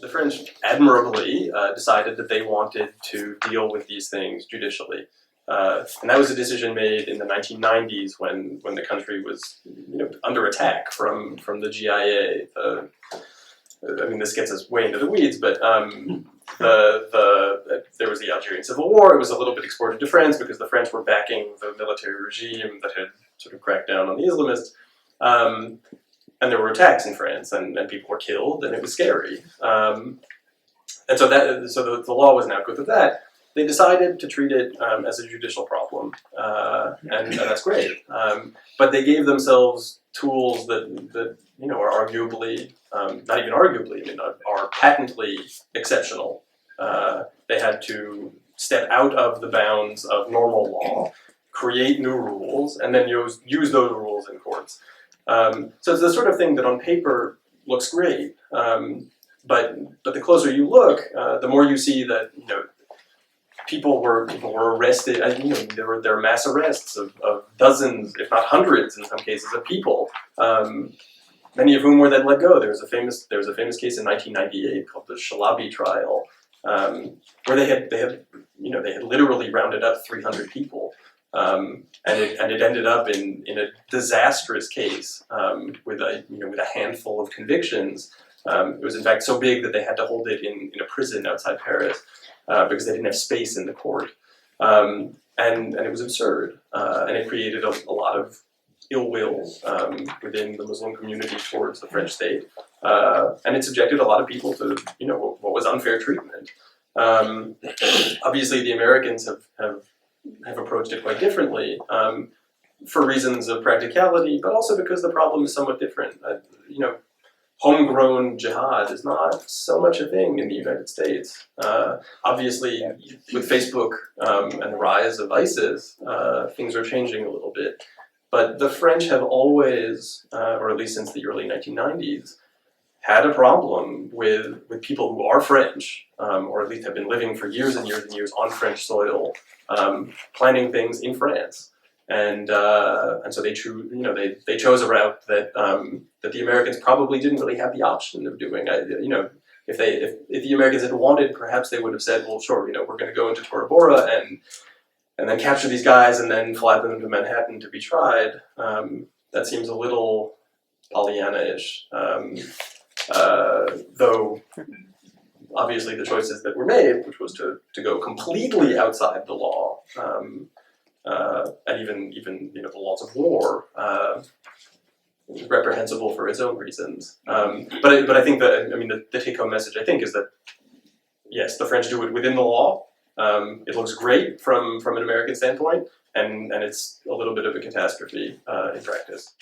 The French admirably decided that they wanted to deal with these things judicially. And that was a decision made in the 1990s when the country was under attack from the GIA. I mean, this gets us way into the weeds, but there was the Algerian Civil War. It was a little bit exported to France because the French were backing the military regime that had sort of cracked down on the Islamists. And there were attacks in France, and people were killed, and it was scary. And so the law was an outgrowth of that. They decided to treat it as a judicial problem, and that's great. But they gave themselves tools that are arguably, not even arguably, I mean, are patently exceptional. They had to step out of the bounds of normal law, create new rules, and then use those rules in courts. So it's the sort of thing that on paper looks great, but the closer you look, the more you see that people were arrested. There were mass arrests of dozens, if not hundreds, in some cases, of people. Many of whom were then let go. There was a famous case in 1998 called the Shalabi trial, where they had literally rounded up 300 people. And it ended up in a disastrous case with a handful of convictions. It was in fact so big that they had to hold it in a prison outside Paris because they didn't have space in the court, and it was absurd, and it created a lot of ill will within the Muslim community towards the French state, and it subjected a lot of people to what was unfair treatment. Obviously, the Americans have approached it quite differently for reasons of practicality, but also because the problem is somewhat different. Homegrown jihad is not so much a thing in the United States. Obviously, with Facebook and the rise of ISIS, things are changing a little bit. But the French have always, or at least since the early 1990s, had a problem with people who are French, or at least have been living for years and years and years on French soil, planning things in France, and so they chose a route that the Americans probably didn't really have the option of doing. If the Americans had wanted, perhaps they would have said, well, sure, we're going to go into Tora Bora and then capture these guys and then fly them to Manhattan to be tried. That seems a little Pollyanna-ish. Though obviously the choices that were made, which was to go completely outside the law, and even the laws of war, reprehensible for its own reasons. But I think that the take-home message I think is that yes, the French do it within the law. It looks great from an American standpoint, and it's a little bit of a catastrophe in practice.